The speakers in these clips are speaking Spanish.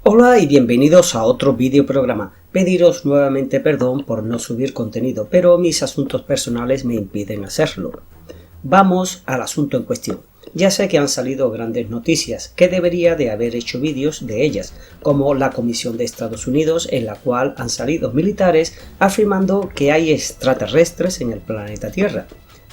Hola y bienvenidos a otro vídeo programa. Pediros nuevamente perdón por no subir contenido, pero mis asuntos personales me impiden hacerlo. Vamos al asunto en cuestión. Ya sé que han salido grandes noticias, que debería de haber hecho vídeos de ellas, como la Comisión de Estados Unidos, en la cual han salido militares afirmando que hay extraterrestres en el planeta Tierra.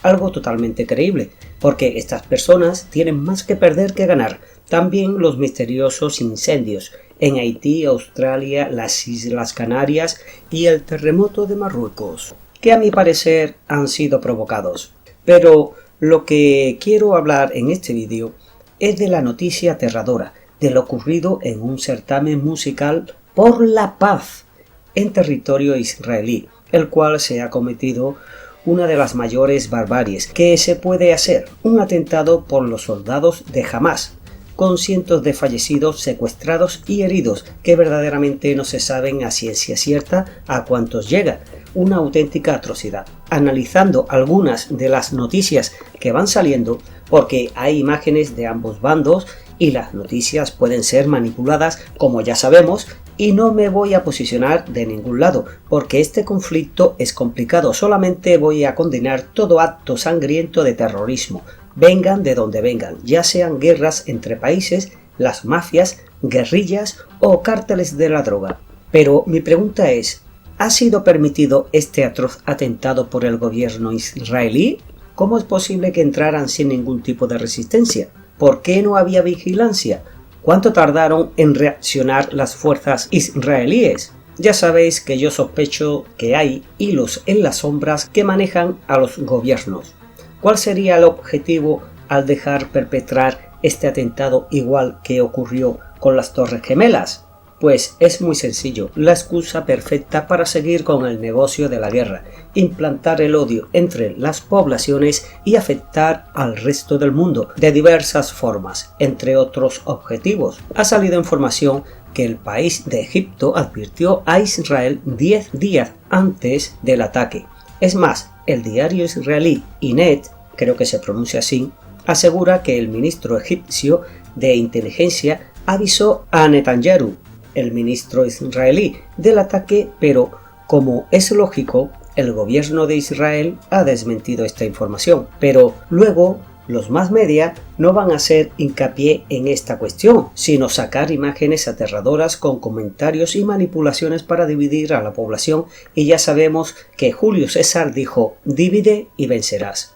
Algo totalmente creíble, porque estas personas tienen más que perder que ganar. También los misteriosos incendios en Haití, Australia, las Islas Canarias y el terremoto de Marruecos, que a mi parecer han sido provocados. Pero lo que quiero hablar en este vídeo es de la noticia aterradora de lo ocurrido en un certamen musical por la paz en territorio israelí, el cual se ha cometido una de las mayores barbaries que se puede hacer, un atentado por los soldados de Hamás, con cientos de fallecidos, secuestrados y heridos, que verdaderamente no se saben a ciencia cierta a cuántos llega. Una auténtica atrocidad. Analizando algunas de las noticias que van saliendo, porque hay imágenes de ambos bandos y las noticias pueden ser manipuladas, como ya sabemos, y no me voy a posicionar de ningún lado, porque este conflicto es complicado. Solamente voy a condenar todo acto sangriento de terrorismo, vengan de donde vengan, ya sean guerras entre países, las mafias, guerrillas o cárteles de la droga. Pero mi pregunta es, ¿ha sido permitido este atroz atentado por el gobierno israelí? ¿Cómo es posible que entraran sin ningún tipo de resistencia? ¿Por qué no había vigilancia? ¿Cuánto tardaron en reaccionar las fuerzas israelíes? Ya sabéis que yo sospecho que hay hilos en las sombras que manejan a los gobiernos. ¿Cuál sería el objetivo al dejar perpetrar este atentado igual que ocurrió con las Torres Gemelas? Pues es muy sencillo, la excusa perfecta para seguir con el negocio de la guerra, implantar el odio entre las poblaciones y afectar al resto del mundo de diversas formas, entre otros objetivos. Ha salido información que el país de Egipto advirtió a Israel 10 días antes del ataque. Es más, el diario israelí Ynet, creo que se pronuncia así, asegura que el ministro egipcio de inteligencia avisó a Netanyahu, el ministro israelí, del ataque, pero como es lógico, el gobierno de Israel ha desmentido esta información. Pero luego los más media no van a hacer hincapié en esta cuestión, sino sacar imágenes aterradoras con comentarios y manipulaciones para dividir a la población, y ya sabemos que Julio César dijo: divide y vencerás.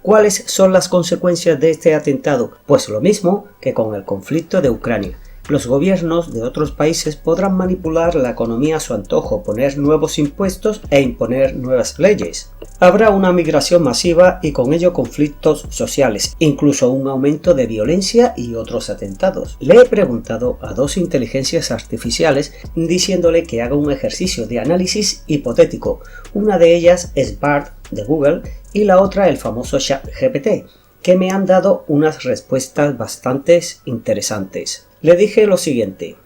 ¿Cuáles son las consecuencias de este atentado? Pues lo mismo que con el conflicto de Ucrania. Los gobiernos de otros países podrán manipular la economía a su antojo, poner nuevos impuestos e imponer nuevas leyes. Habrá una migración masiva y con ello conflictos sociales, incluso un aumento de violencia y otros atentados. Le he preguntado a dos inteligencias artificiales diciéndole que haga un ejercicio de análisis hipotético. Una de ellas es Bard de Google y la otra el famoso ChatGPT, que me han dado unas respuestas bastante interesantes. Le dije lo siguiente: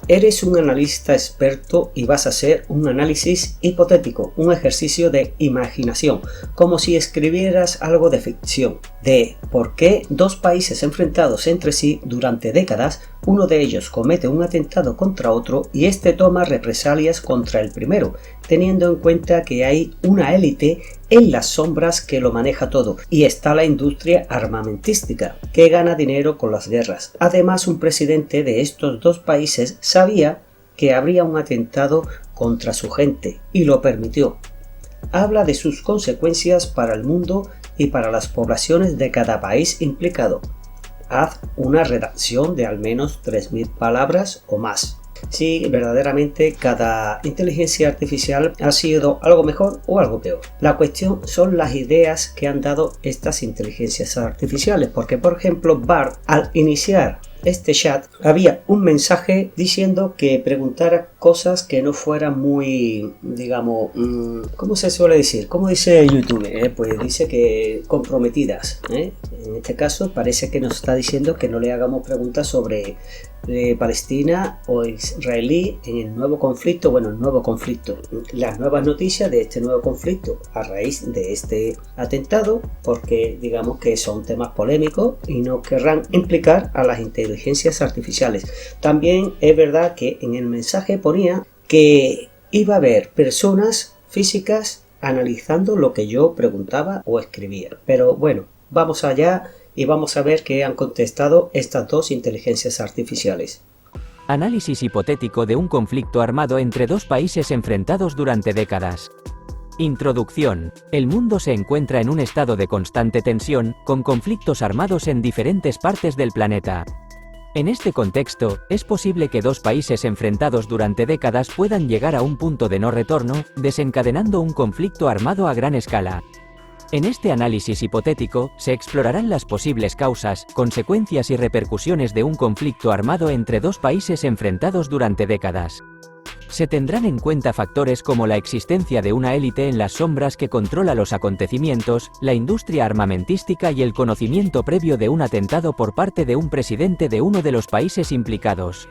eres un analista experto y vas a hacer un análisis hipotético, un ejercicio de imaginación, como si escribieras algo de ficción, de por qué dos países enfrentados entre sí durante décadas, uno de ellos comete un atentado contra otro y este toma represalias contra el primero, teniendo en cuenta que hay una élite en las sombras que lo maneja todo, y está la industria armamentística, que gana dinero con las guerras. Además, un presidente de estos dos países sabía que habría un atentado contra su gente, y lo permitió. Habla de sus consecuencias para el mundo y para las poblaciones de cada país implicado. Haz una redacción de al menos 3000 palabras o más. Si verdaderamente cada inteligencia artificial ha sido algo mejor o algo peor. La cuestión son las ideas que han dado estas inteligencias artificiales, porque por ejemplo Bard, al iniciar este chat, había un mensaje diciendo que preguntara cosas que no fueran muy, digamos, ¿cómo se suele decir? ¿Cómo dice YouTube? Pues dice que comprometidas. En este caso parece que nos está diciendo que no le hagamos preguntas sobre Palestina o israelí en el nuevo conflicto, las nuevas noticias de este nuevo conflicto a raíz de este atentado, porque digamos que son temas polémicos y no querrán implicar a las inteligencias artificiales. También es verdad que en el mensaje ponía que iba a haber personas físicas analizando lo que yo preguntaba o escribía. Pero bueno, vamos allá y vamos a ver qué han contestado estas dos inteligencias artificiales. Análisis hipotético de un conflicto armado entre dos países enfrentados durante décadas. Introducción. El mundo se encuentra en un estado de constante tensión, con conflictos armados en diferentes partes del planeta. En este contexto, es posible que dos países enfrentados durante décadas puedan llegar a un punto de no retorno, desencadenando un conflicto armado a gran escala. En este análisis hipotético, se explorarán las posibles causas, consecuencias y repercusiones de un conflicto armado entre dos países enfrentados durante décadas. Se tendrán en cuenta factores como la existencia de una élite en las sombras que controla los acontecimientos, la industria armamentística y el conocimiento previo de un atentado por parte de un presidente de uno de los países implicados.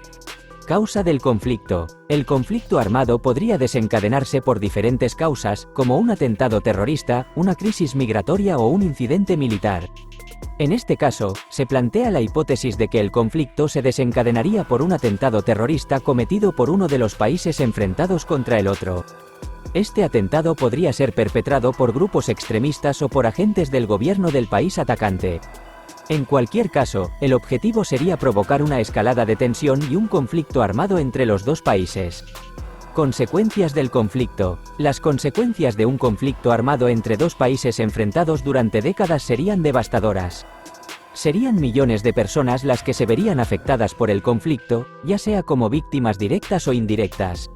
Causa del conflicto. El conflicto armado podría desencadenarse por diferentes causas, como un atentado terrorista, una crisis migratoria o un incidente militar. En este caso, se plantea la hipótesis de que el conflicto se desencadenaría por un atentado terrorista cometido por uno de los países enfrentados contra el otro. Este atentado podría ser perpetrado por grupos extremistas o por agentes del gobierno del país atacante. En cualquier caso, el objetivo sería provocar una escalada de tensión y un conflicto armado entre los dos países. Consecuencias del conflicto. Las consecuencias de un conflicto armado entre dos países enfrentados durante décadas serían devastadoras. Serían millones de personas las que se verían afectadas por el conflicto, ya sea como víctimas directas o indirectas.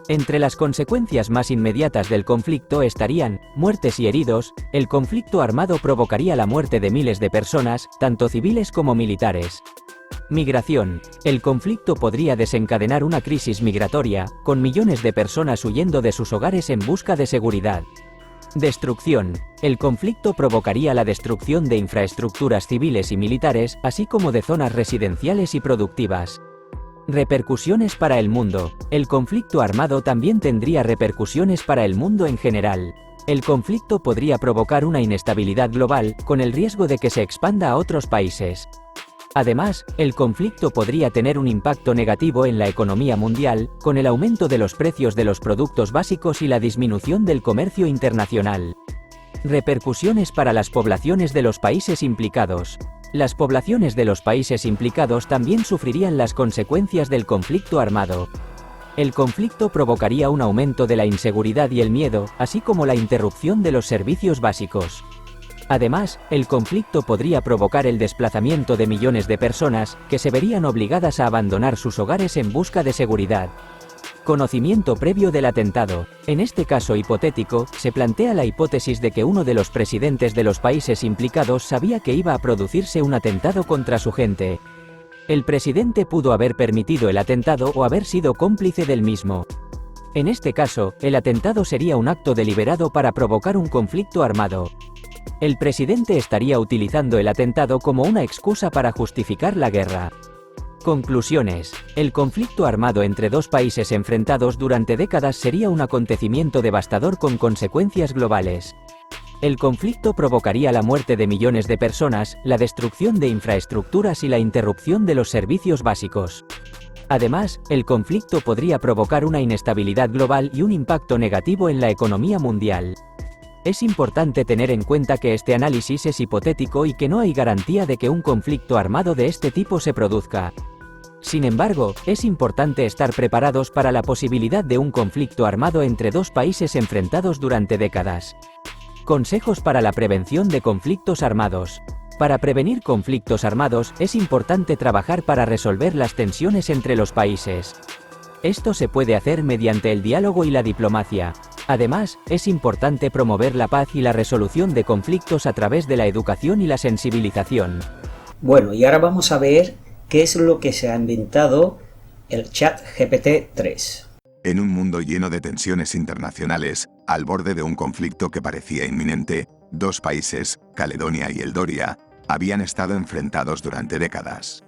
Entre las consecuencias más inmediatas del conflicto estarían muertes y heridos. El conflicto armado provocaría la muerte de miles de personas, tanto civiles como militares. Migración. El conflicto podría desencadenar una crisis migratoria, con millones de personas huyendo de sus hogares en busca de seguridad. Destrucción. El conflicto provocaría la destrucción de infraestructuras civiles y militares, así como de zonas residenciales y productivas. Repercusiones para el mundo. El conflicto armado también tendría repercusiones para el mundo en general. El conflicto podría provocar una inestabilidad global, con el riesgo de que se expanda a otros países. Además, el conflicto podría tener un impacto negativo en la economía mundial, con el aumento de los precios de los productos básicos y la disminución del comercio internacional. Repercusiones para las poblaciones de los países implicados. Las poblaciones de los países implicados también sufrirían las consecuencias del conflicto armado. El conflicto provocaría un aumento de la inseguridad y el miedo, así como la interrupción de los servicios básicos. Además, el conflicto podría provocar el desplazamiento de millones de personas, que se verían obligadas a abandonar sus hogares en busca de seguridad. Conocimiento previo del atentado. En este caso hipotético, se plantea la hipótesis de que uno de los presidentes de los países implicados sabía que iba a producirse un atentado contra su gente. El presidente pudo haber permitido el atentado o haber sido cómplice del mismo. En este caso, el atentado sería un acto deliberado para provocar un conflicto armado. El presidente estaría utilizando el atentado como una excusa para justificar la guerra. Conclusiones. El conflicto armado entre dos países enfrentados durante décadas sería un acontecimiento devastador con consecuencias globales. El conflicto provocaría la muerte de millones de personas, la destrucción de infraestructuras y la interrupción de los servicios básicos. Además, el conflicto podría provocar una inestabilidad global y un impacto negativo en la economía mundial. Es importante tener en cuenta que este análisis es hipotético y que no hay garantía de que un conflicto armado de este tipo se produzca. Sin embargo, es importante estar preparados para la posibilidad de un conflicto armado entre dos países enfrentados durante décadas. Consejos para la prevención de conflictos armados. Para prevenir conflictos armados, es importante trabajar para resolver las tensiones entre los países. Esto se puede hacer mediante el diálogo y la diplomacia. Además, es importante promover la paz y la resolución de conflictos a través de la educación y la sensibilización. Bueno, y ahora vamos a ver qué es lo que se ha inventado el ChatGPT 3. En un mundo lleno de tensiones internacionales, al borde de un conflicto que parecía inminente, dos países, Caledonia y Eldoria, habían estado enfrentados durante décadas.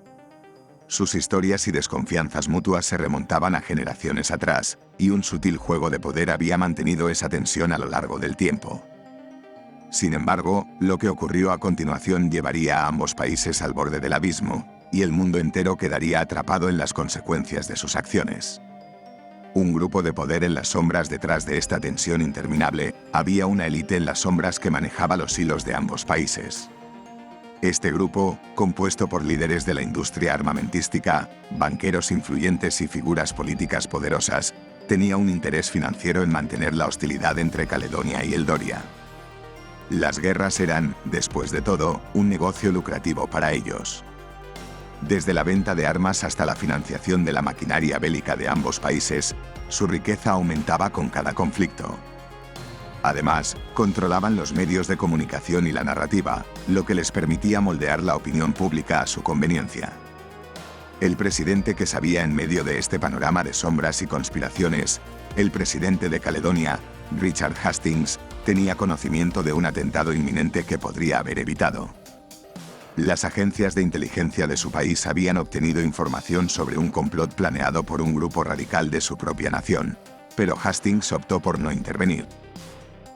Sus historias y desconfianzas mutuas se remontaban a generaciones atrás, y un sutil juego de poder había mantenido esa tensión a lo largo del tiempo. Sin embargo, lo que ocurrió a continuación llevaría a ambos países al borde del abismo, y el mundo entero quedaría atrapado en las consecuencias de sus acciones. Un grupo de poder en las sombras detrás de esta tensión interminable, había una élite en las sombras que manejaba los hilos de ambos países. Este grupo, compuesto por líderes de la industria armamentística, banqueros influyentes y figuras políticas poderosas, tenía un interés financiero en mantener la hostilidad entre Caledonia y Eldoria. Las guerras eran, después de todo, un negocio lucrativo para ellos. Desde la venta de armas hasta la financiación de la maquinaria bélica de ambos países, su riqueza aumentaba con cada conflicto. Además, controlaban los medios de comunicación y la narrativa, lo que les permitía moldear la opinión pública a su conveniencia. El presidente que sabía en medio de este panorama de sombras y conspiraciones, el presidente de Caledonia, Richard Hastings, tenía conocimiento de un atentado inminente que podría haber evitado. Las agencias de inteligencia de su país habían obtenido información sobre un complot planeado por un grupo radical de su propia nación, pero Hastings optó por no intervenir.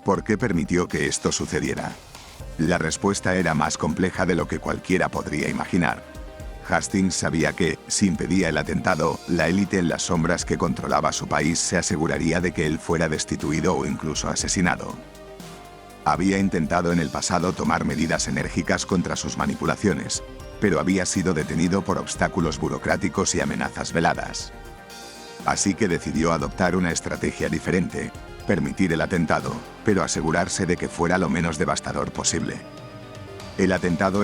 ¿Por qué permitió que esto sucediera? La respuesta era más compleja de lo que cualquiera podría imaginar. Hastings sabía que, si impedía el atentado, la élite en las sombras que controlaba su país se aseguraría de que él fuera destituido o incluso asesinado. Había intentado en el pasado tomar medidas enérgicas contra sus manipulaciones, pero había sido detenido por obstáculos burocráticos y amenazas veladas. Así que decidió adoptar una estrategia diferente: permitir el atentado, pero asegurarse de que fuera lo menos devastador posible. El atentado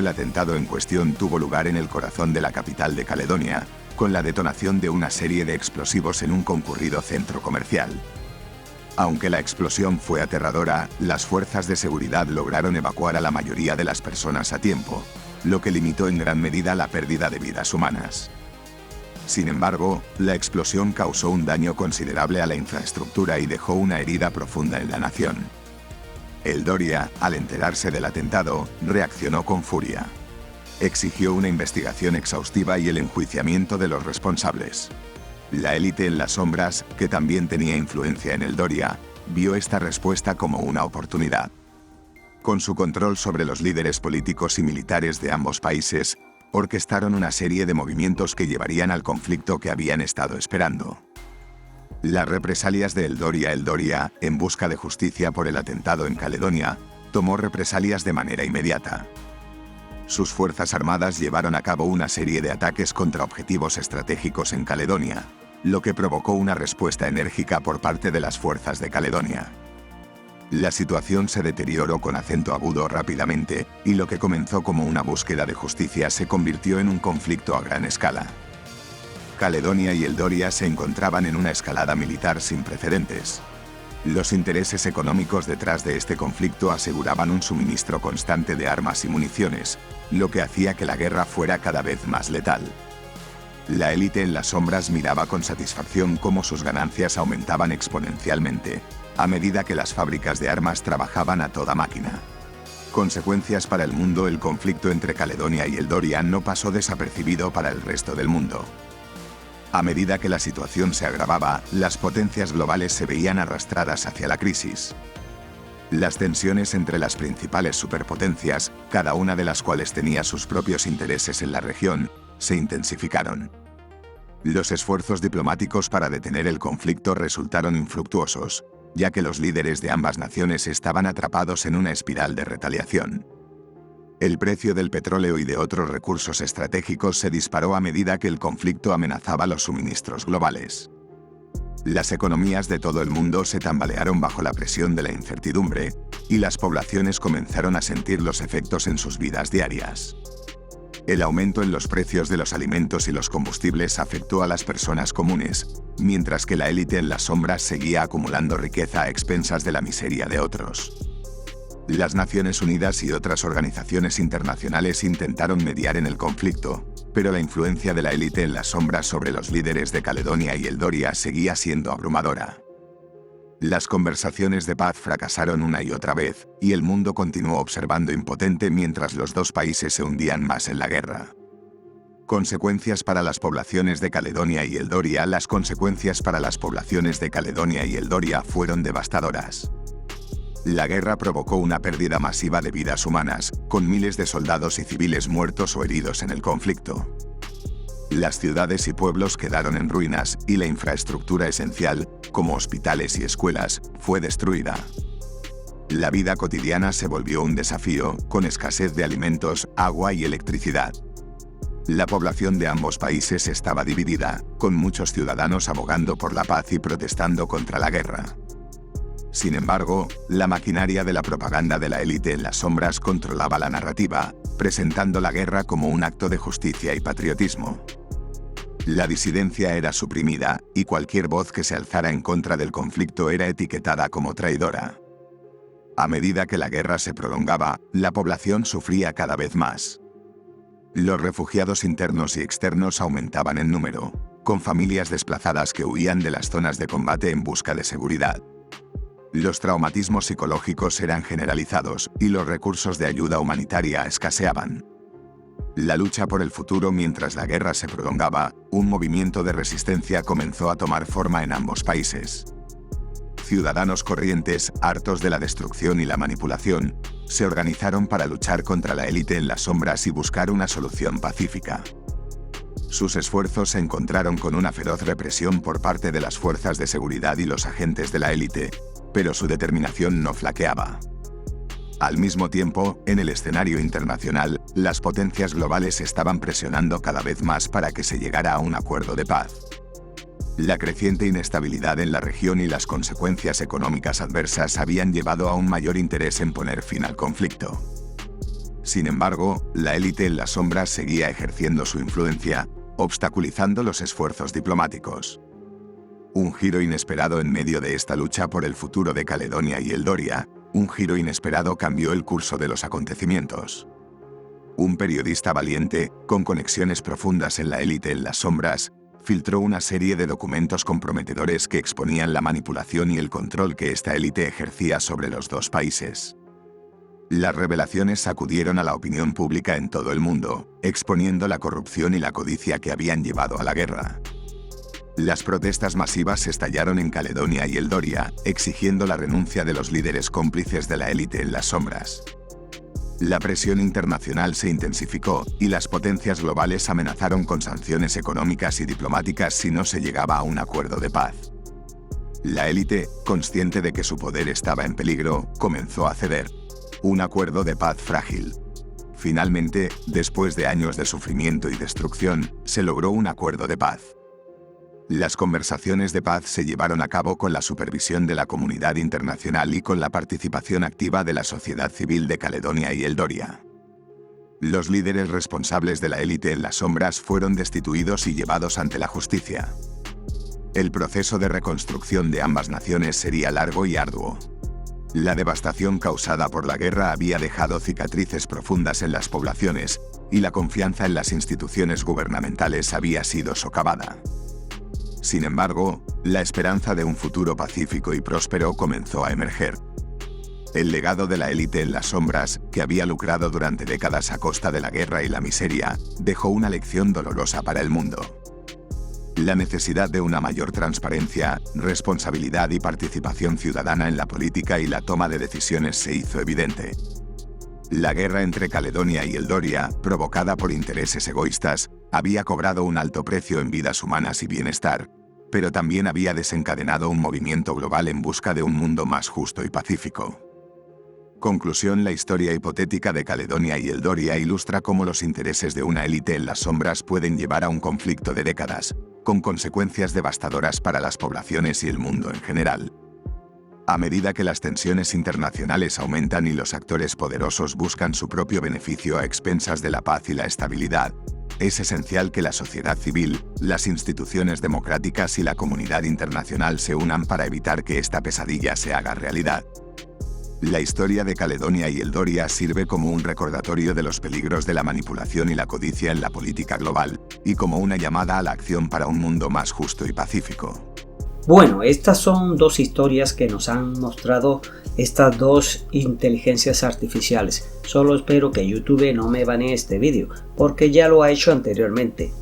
en cuestión tuvo lugar en el corazón de la capital de Caledonia, con la detonación de una serie de explosivos en un concurrido centro comercial. Aunque la explosión fue aterradora, las fuerzas de seguridad lograron evacuar a la mayoría de las personas a tiempo, lo que limitó en gran medida la pérdida de vidas humanas. Sin embargo, la explosión causó un daño considerable a la infraestructura y dejó una herida profunda en la nación. Eldoria, al enterarse del atentado, reaccionó con furia. Exigió una investigación exhaustiva y el enjuiciamiento de los responsables. La élite en las sombras, que también tenía influencia en Eldoria, vio esta respuesta como una oportunidad. Con su control sobre los líderes políticos y militares de ambos países, orquestaron una serie de movimientos que llevarían al conflicto que habían estado esperando. Las represalias de Eldoria, en busca de justicia por el atentado en Caledonia, tomó represalias de manera inmediata. Sus fuerzas armadas llevaron a cabo una serie de ataques contra objetivos estratégicos en Caledonia, lo que provocó una respuesta enérgica por parte de las fuerzas de Caledonia. La situación se deterioró con acento agudo rápidamente, y lo que comenzó como una búsqueda de justicia se convirtió en un conflicto a gran escala. Caledonia y Eldoria se encontraban en una escalada militar sin precedentes. Los intereses económicos detrás de este conflicto aseguraban un suministro constante de armas y municiones, lo que hacía que la guerra fuera cada vez más letal. La élite en las sombras miraba con satisfacción cómo sus ganancias aumentaban exponencialmente, a medida que las fábricas de armas trabajaban a toda máquina. Consecuencias para el mundo: el conflicto entre Caledonia y Eldoria no pasó desapercibido para el resto del mundo. A medida que la situación se agravaba, las potencias globales se veían arrastradas hacia la crisis. Las tensiones entre las principales superpotencias, cada una de las cuales tenía sus propios intereses en la región, se intensificaron. Los esfuerzos diplomáticos para detener el conflicto resultaron infructuosos, ya que los líderes de ambas naciones estaban atrapados en una espiral de retaliación. El precio del petróleo y de otros recursos estratégicos se disparó a medida que el conflicto amenazaba los suministros globales. Las economías de todo el mundo se tambalearon bajo la presión de la incertidumbre, y las poblaciones comenzaron a sentir los efectos en sus vidas diarias. El aumento en los precios de los alimentos y los combustibles afectó a las personas comunes, mientras que la élite en las sombras seguía acumulando riqueza a expensas de la miseria de otros. Las Naciones Unidas y otras organizaciones internacionales intentaron mediar en el conflicto, pero la influencia de la élite en las sombras sobre los líderes de Caledonia y Eldoria seguía siendo abrumadora. Las conversaciones de paz fracasaron una y otra vez, y el mundo continuó observando impotente mientras los dos países se hundían más en la guerra. Consecuencias para las poblaciones de Caledonia y Eldoria. Las consecuencias para las poblaciones de Caledonia y Eldoria fueron devastadoras. La guerra provocó una pérdida masiva de vidas humanas, con miles de soldados y civiles muertos o heridos en el conflicto. Las ciudades y pueblos quedaron en ruinas y la infraestructura esencial, como hospitales y escuelas, fue destruida. La vida cotidiana se volvió un desafío, con escasez de alimentos, agua y electricidad. La población de ambos países estaba dividida, con muchos ciudadanos abogando por la paz y protestando contra la guerra. Sin embargo, la maquinaria de la propaganda de la élite en las sombras controlaba la narrativa, presentando la guerra como un acto de justicia y patriotismo. La disidencia era suprimida, y cualquier voz que se alzara en contra del conflicto era etiquetada como traidora. A medida que la guerra se prolongaba, la población sufría cada vez más. Los refugiados internos y externos aumentaban en número, con familias desplazadas que huían de las zonas de combate en busca de seguridad. Los traumatismos psicológicos eran generalizados y los recursos de ayuda humanitaria escaseaban. La lucha por el futuro. Mientras la guerra se prolongaba, un movimiento de resistencia comenzó a tomar forma en ambos países. Ciudadanos corrientes, hartos de la destrucción y la manipulación, se organizaron para luchar contra la élite en las sombras y buscar una solución pacífica. Sus esfuerzos se encontraron con una feroz represión por parte de las fuerzas de seguridad y los agentes de la élite, pero su determinación no flaqueaba. Al mismo tiempo, en el escenario internacional, las potencias globales estaban presionando cada vez más para que se llegara a un acuerdo de paz. La creciente inestabilidad en la región y las consecuencias económicas adversas habían llevado a un mayor interés en poner fin al conflicto. Sin embargo, la élite en las sombras seguía ejerciendo su influencia, obstaculizando los esfuerzos diplomáticos. Un giro inesperado en medio de esta lucha por el futuro de Caledonia y Eldoria, un giro inesperado cambió el curso de los acontecimientos. Un periodista valiente, con conexiones profundas en la élite en las sombras, filtró una serie de documentos comprometedores que exponían la manipulación y el control que esta élite ejercía sobre los dos países. Las revelaciones sacudieron a la opinión pública en todo el mundo, exponiendo la corrupción y la codicia que habían llevado a la guerra. Las protestas masivas estallaron en Caledonia y Eldoria, exigiendo la renuncia de los líderes cómplices de la élite en las sombras. La presión internacional se intensificó, y las potencias globales amenazaron con sanciones económicas y diplomáticas si no se llegaba a un acuerdo de paz. La élite, consciente de que su poder estaba en peligro, comenzó a ceder. Un acuerdo de paz frágil. Finalmente, después de años de sufrimiento y destrucción, se logró un acuerdo de paz. Las conversaciones de paz se llevaron a cabo con la supervisión de la comunidad internacional y con la participación activa de la sociedad civil de Caledonia y Eldoria. Los líderes responsables de la élite en las sombras fueron destituidos y llevados ante la justicia. El proceso de reconstrucción de ambas naciones sería largo y arduo. La devastación causada por la guerra había dejado cicatrices profundas en las poblaciones, y la confianza en las instituciones gubernamentales había sido socavada. Sin embargo, la esperanza de un futuro pacífico y próspero comenzó a emerger. El legado de la élite en las sombras, que había lucrado durante décadas a costa de la guerra y la miseria, dejó una lección dolorosa para el mundo. La necesidad de una mayor transparencia, responsabilidad y participación ciudadana en la política y la toma de decisiones se hizo evidente. La guerra entre Caledonia y Eldoria, provocada por intereses egoístas, había cobrado un alto precio en vidas humanas y bienestar, pero también había desencadenado un movimiento global en busca de un mundo más justo y pacífico. Conclusión: la historia hipotética de Caledonia y Eldoria ilustra cómo los intereses de una élite en las sombras pueden llevar a un conflicto de décadas, con consecuencias devastadoras para las poblaciones y el mundo en general. A medida que las tensiones internacionales aumentan y los actores poderosos buscan su propio beneficio a expensas de la paz y la estabilidad, es esencial que la sociedad civil, las instituciones democráticas y la comunidad internacional se unan para evitar que esta pesadilla se haga realidad. La historia de Caledonia y Eldoria sirve como un recordatorio de los peligros de la manipulación y la codicia en la política global, y como una llamada a la acción para un mundo más justo y pacífico. Bueno, estas son dos historias que nos han mostrado estas dos inteligencias artificiales. Solo espero que YouTube no me banee este vídeo, porque ya lo ha hecho anteriormente.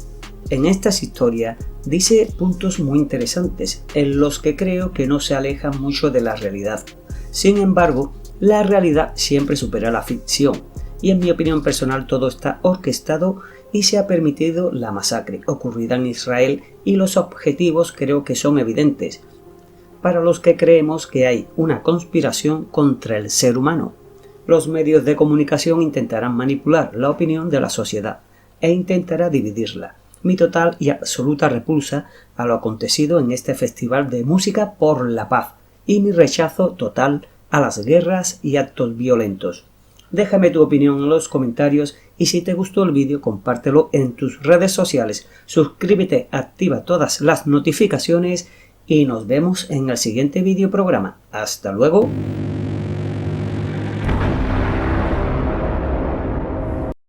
En estas historias dice puntos muy interesantes, en los que creo que no se alejan mucho de la realidad. Sin embargo, la realidad siempre supera la ficción, y en mi opinión personal todo está orquestado y se ha permitido la masacre ocurrida en Israel, y los objetivos creo que son evidentes para los que creemos que hay una conspiración contra el ser humano. Los medios de comunicación intentarán manipular la opinión de la sociedad e intentará dividirla. Mi total y absoluta repulsa a lo acontecido en este festival de música por la paz y mi rechazo total a las guerras y actos violentos. Déjame tu opinión en los comentarios y si te gustó el vídeo compártelo en tus redes sociales, suscríbete, activa todas las notificaciones y nos vemos en el siguiente vídeo programa. ¡Hasta luego!